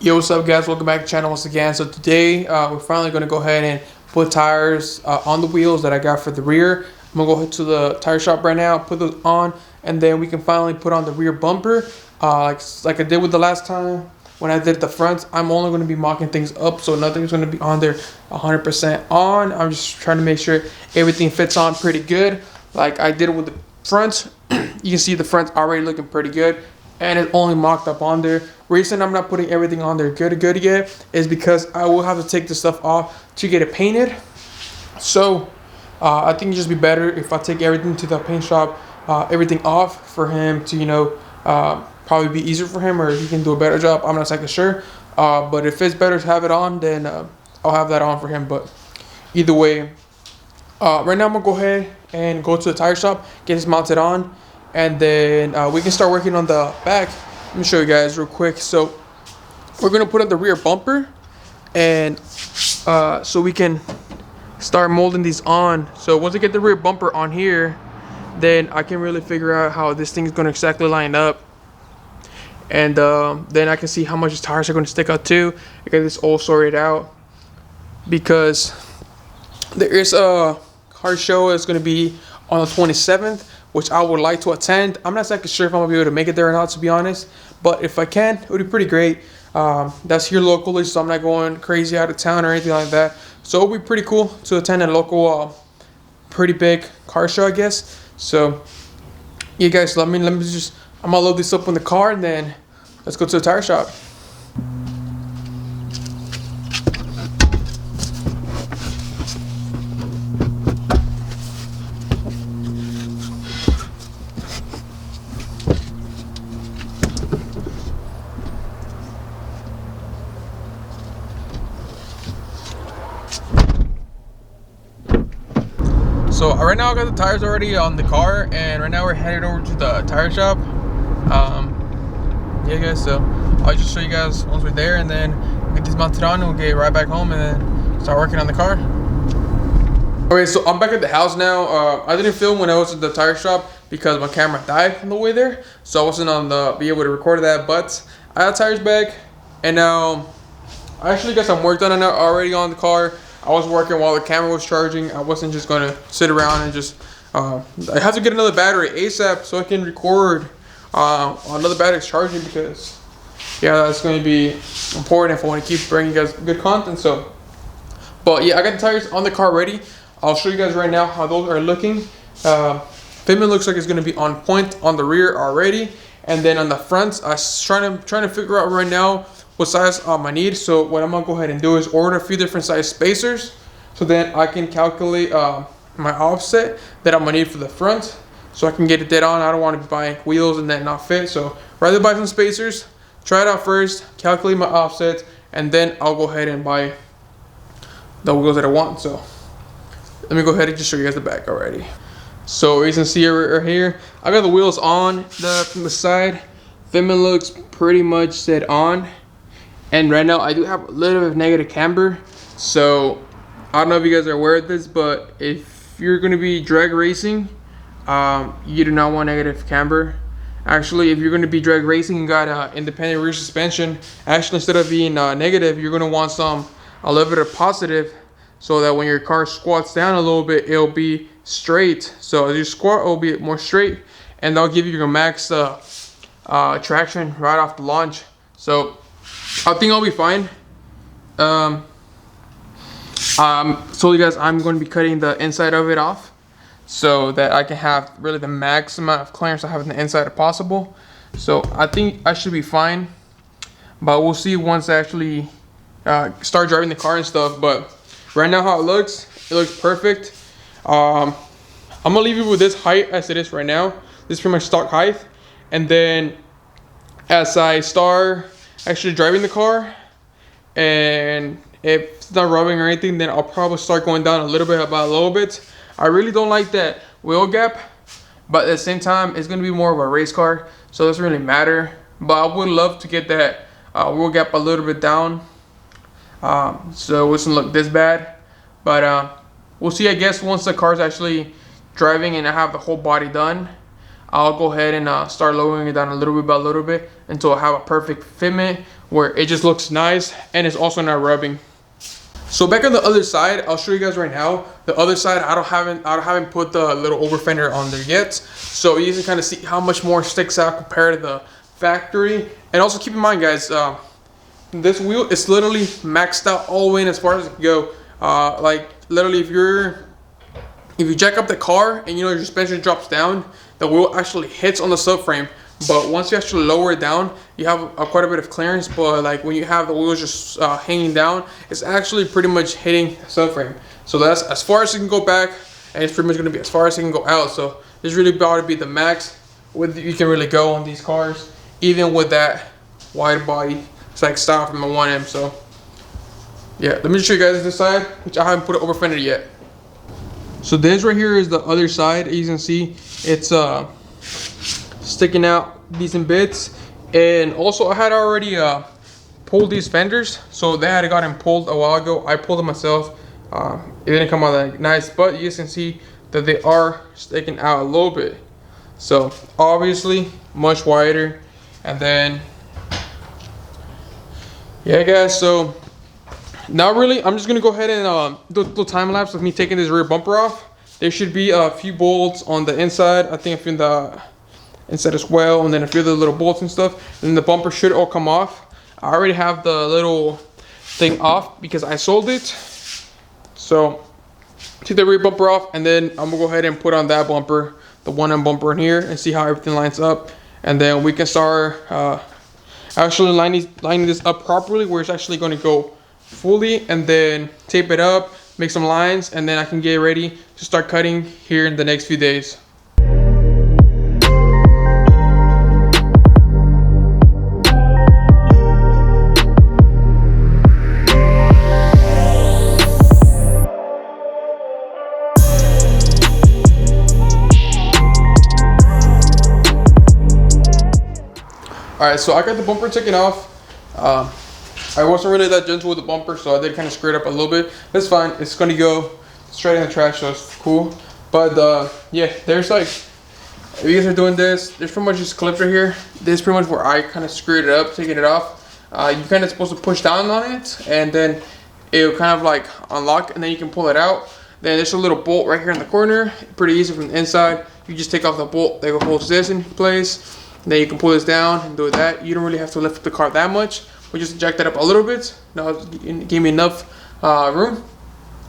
Yo, what's up, guys? Welcome back to the channel once again. So today we're finally going to go ahead and put tires on the wheels that I got for the rear. I'm going to go ahead to the tire shop right now, put those on, and then we can finally put on the rear bumper like I did with the last time when I did the front. I'm only going to be mocking things up, so nothing's going to be on there 100% on. I'm just trying to make sure everything fits on pretty good like I did with the front. You can see the front's already looking pretty good, and it's only mocked up on there. Reason I'm not putting everything on there good yet is because I will have to take this stuff off to get it painted. So I think it'd just be better if I take everything to the paint shop, everything off for him to, probably be easier for him, or he can do a better job. I'm not exactly sure. But if it's better to have it on, then I'll have that on for him. But either way, right now I'm gonna go ahead and go to the tire shop, get this mounted on, and then we can start working on the back. Let me show you guys real quick. So we're gonna put on the rear bumper, and so we can start molding these on. So once I get the rear bumper on here, then I can really figure out how this thing is gonna exactly line up, and then I can see how much the tires are gonna stick out too. I get this all sorted out because there is a car show that's gonna be on the 27th, which I would like to attend. I'm not exactly sure if I'm gonna be able to make it there or not, to be honest. But if I can, it would be pretty great. That's here locally, so I'm not going crazy out of town or anything like that. So it'll be pretty cool to attend a local, pretty big car show, I guess. So, yeah, guys, I'm gonna load this up in the car, and then let's go to the tire shop. So right now I got the tires already on the car, and right now we're headed over to the tire shop. Yeah, guys, so I'll just show you guys once we're there, and then get these mounted on, and we'll get right back home and then start working on the car. Okay, so I'm back at the house now. I didn't film when I was at the tire shop because my camera died on the way there, so I wasn't be able to record that. But I have tires back, and now I actually got some work done on it already on the car. I was working while the camera was charging. I wasn't just gonna sit around and just I have to get another battery ASAP so I can record another battery's charging, because yeah, that's going to be important if I want to keep bringing you guys good content. So, but yeah, I got the tires on the car ready. I'll show you guys right now how those are looking. Fitment looks like it's going to be on point on the rear already, and then on the front, I'm trying to figure out right now what size I need. So what I'm gonna go ahead and do is order a few different size spacers, so then I can calculate my offset that I'm gonna need for the front, so I can get it dead on. I don't want to be buying wheels and then not fit, so rather buy some spacers, try it out first, calculate my offset, and then I'll go ahead and buy the wheels that I want. So let me go ahead and just show you guys the back already. So you can see right here, I got the wheels on from the side. Fitment looks pretty much set on. And right now I do have a little bit of negative camber. So I don't know if you guys are aware of this, but if you're going to be drag racing, you do not want negative camber. Actually, if you're going to be drag racing and got independent rear suspension, actually instead of being negative, you're going to want a little bit of positive, so that when your car squats down a little bit, it'll be straight. So as you squat, it'll be more straight, and that'll give you your max traction right off the launch. So I think I'll be fine. So you guys, I'm going to be cutting the inside of it off, so that I can have really the max amount of clearance I have in the inside if possible. So I think I should be fine, but we'll see once I actually start driving the car and stuff. But right now, how it looks perfect. I'm gonna leave it with this height as it is right now. This is pretty much stock height, and then as I start actually driving the car, and if it's not rubbing or anything, then I'll probably start going down a little bit. I really don't like that wheel gap, but at the same time, it's gonna be more of a race car, so it doesn't really matter. But I would love to get that wheel gap a little bit down, so it doesn't look this bad. But we'll see, I guess, once the car's actually driving and I have the whole body done. I'll go ahead and start lowering it down a little bit by a little bit until I have a perfect fitment where it just looks nice and it's also not rubbing. So back on the other side, I'll show you guys right now. The other side, I haven't put the little over fender on there yet, so you can kind of see how much more sticks out compared to the factory. And also keep in mind, guys, this wheel is literally maxed out all the way in as far as it can go. Like literally, if you jack up the car and your suspension drops down, the wheel actually hits on the subframe. But once you actually lower it down, you have quite a bit of clearance. But like when you have the wheels just hanging down, it's actually pretty much hitting the subframe. So that's as far as it can go back, and it's pretty much going to be as far as it can go out. So this really about to be the max you can really go on these cars, even with that wide body. It's like style from the 1M. So yeah, let me show you guys this side, which I haven't put it over fender yet. So this right here is the other side. As you can see, it's sticking out decent bits. And also I had already pulled these fenders, so they had gotten pulled a while ago. I pulled them myself. It didn't come out that nice, but you guys can see that they are sticking out a little bit. So obviously much wider. And then yeah guys, so now really I'm just gonna go ahead and do a little time lapse of me taking this rear bumper off. There should be a few bolts on the inside, I think in the inside as well, and then a few other little bolts and stuff, and the bumper should all come off. I already have the little thing off because I sold it. So take the rear bumper off, and then I'm gonna go ahead and put on that bumper, the 1M bumper in here, and see how everything lines up. And then we can start actually lining this up properly, where it's actually going to go fully, and then tape it up, make some lines, and then I can get ready to start cutting here in the next few days. Alright, so I got the bumper taken off. I wasn't really that gentle with the bumper, so I did kind of screw it up a little bit. That's fine. It's going to go straight in the trash, so it's cool. But yeah, there's like, if you guys are doing this, there's pretty much just clips right here. This is pretty much where I kind of screwed it up, taking it off. You kind of supposed to push down on it, and then it'll kind of like unlock, and then you can pull it out. Then there's a little bolt right here in the corner. Pretty easy from the inside. You just take off the bolt that holds this in place. Then you can pull this down and do that. You don't really have to lift the car that much. We just jack that up a little bit. Now it gave me enough room.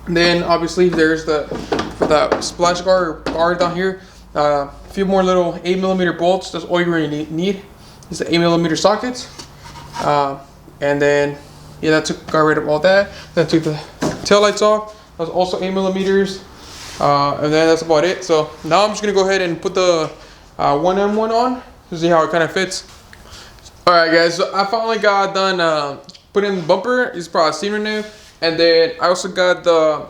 And then obviously there's the splash guard down here. A few more little 8mm bolts. That's all you really need. Is the 8mm sockets. And then yeah, that got rid of all that. Then took the tail lights off. That was also 8mm. And then that's about it. So now I'm just gonna go ahead and put the 1M one on to see how it kind of fits. Alright guys, so I finally got done putting the bumper. It's probably seen right now. And then I also got the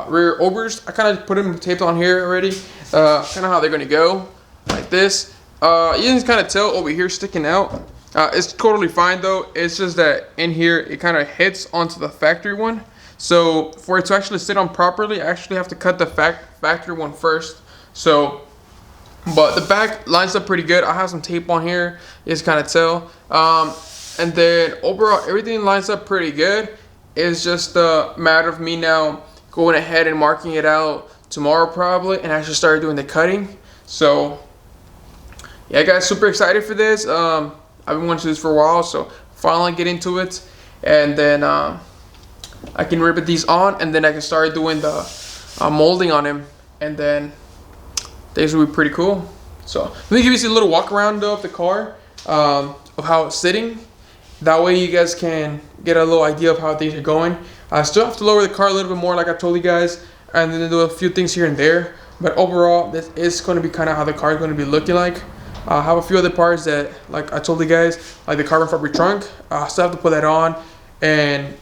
rear overs. I kind of put them taped on here already. Kind of how they're gonna go, like this. You can kind of tell over here sticking out. It's totally fine though. It's just that in here it kind of hits onto the factory one. So for it to actually sit on properly, I actually have to cut the factory one first. So, but the back lines up pretty good. I have some tape on here, you just kind of tell. And then overall, everything lines up pretty good. It's just a matter of me now going ahead and marking it out tomorrow probably, and actually start doing the cutting. So yeah guys, super excited for this. I've been wanting to do this for a while, so finally get into it. And then I can rip these on, and then I can start doing the molding on him, and then things will be pretty cool. So let me give you a little walk around of the car, of how it's sitting. That way you guys can get a little idea of how things are going. I still have to lower the car a little bit more, like I told you guys, and then do a few things here and there. But overall, this is going to be kind of how the car is going to be looking like. I have a few other parts that, like I told you guys, like the carbon fiber trunk. I still have to put that on, and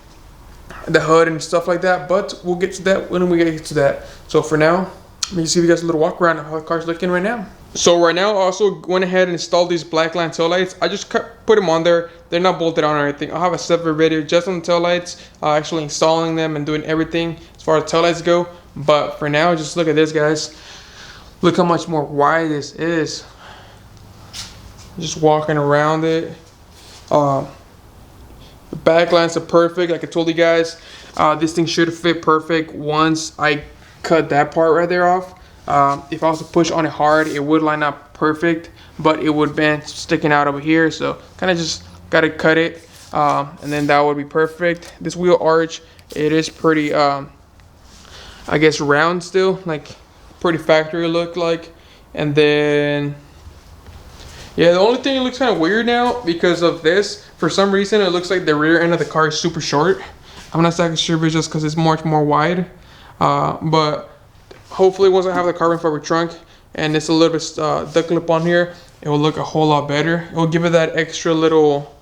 the hood and stuff like that. But we'll get to that when we get to that. So for now, let me give you guys a little walk around of how the car's looking right now. So right now, I also went ahead and installed these black line tail lights. I just put them on there. They're not bolted on or anything. I'll have a separate video just on the tail lights, actually installing them and doing everything as far as tail lights go. But for now, just look at this, guys. Look how much more wide this is. Just walking around it. The back lines are perfect. Like I told you guys, this thing should fit perfect once I cut that part right there off. If I was to push on it hard, it would line up perfect, but it would be sticking out over here. So kind of just gotta cut it, and then that would be perfect. This wheel arch, it is pretty, I guess round still, like pretty factory look like. And then yeah, the only thing it looks kind of weird now because of this, for some reason it looks like the rear end of the car is super short. I'm not exactly sure if it's just because it's much more wide, but hopefully once I have the carbon fiber trunk and it's a little bit duck lip on here, it will look a whole lot better. It will give it that extra little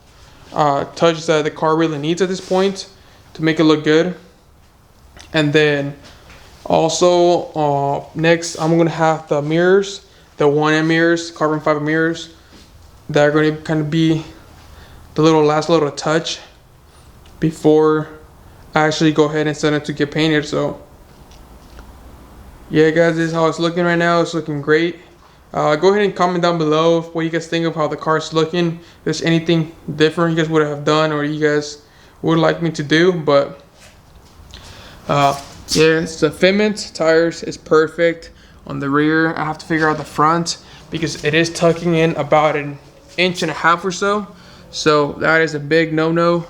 touch that the car really needs at this point to make it look good. And then also next I'm gonna have the mirrors, the 1M mirrors, carbon fiber mirrors, that are going to kind of be the last little touch before I actually go ahead and send it to get painted. So yeah guys, this is how it's looking right now. It's looking great. Go ahead and comment down below what you guys think of how the car's looking. If there's anything different you guys would have done or you guys would like me to do. But yeah, it's the fitment tires is perfect. On the rear, I have to figure out the front because it is tucking in about an inch and a half or so. So that is a big no-no.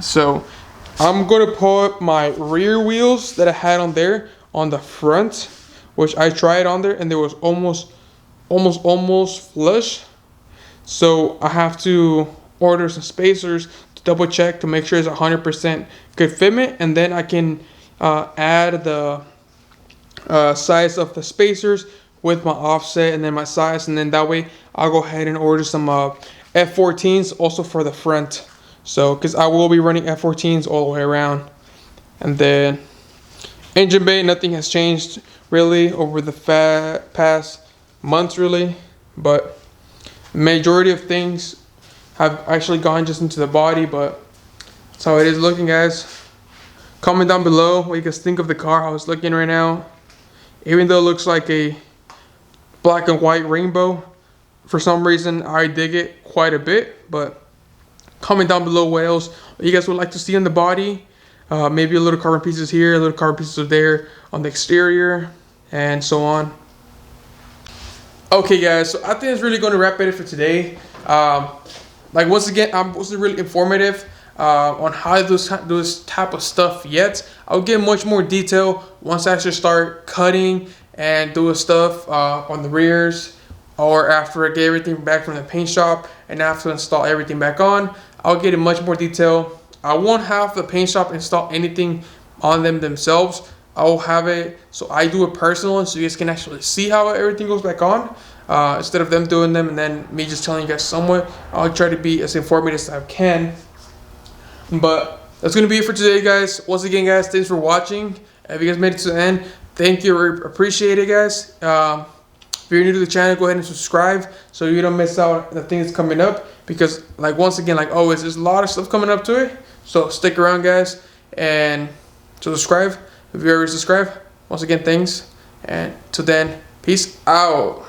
So I'm gonna put my rear wheels that I had on there on the front, which I tried on there and there was almost flush. So I have to order some spacers to double check to make sure it's 100% good fitment, and then I can add the size of the spacers with my offset and then my size, and then that way I'll go ahead and order some F14s also for the front. So because I will be running F14s all the way around. And then engine bay, nothing has changed really over the past months really, but majority of things have actually gone just into the body. But that's how it is looking, guys. Comment down below what you guys think of the car, how it's looking right now. Even though it looks like a black and white rainbow, for some reason I dig it quite a bit. But comment down below what else you guys would like to see in the body. Maybe a little carbon pieces here, a little carbon pieces there on the exterior, and so on. Okay guys, so I think it's really going to wrap it for today. Like once again, I wasn't really informative on how to do this type of stuff yet. I'll get much more detail once I actually start cutting and doing stuff on the rears, or after I get everything back from the paint shop and I have to install everything back on. I'll get in much more detail. I won't have the paint shop install anything on them themselves. I'll have it so I do it personally so you guys can actually see how everything goes back on, instead of them doing them and then me just telling you guys somewhat. I'll try to be as informative as I can. But that's going to be it for today, guys. Once again, guys, thanks for watching. If you guys made it to the end, thank you. Appreciate it, guys. If you're new to the channel, go ahead and subscribe so you don't miss out on the things coming up. Because, like, once again, like always, there's a lot of stuff coming up to it. So stick around, guys, and subscribe. If you already subscribed, once again, thanks. And till then, peace out.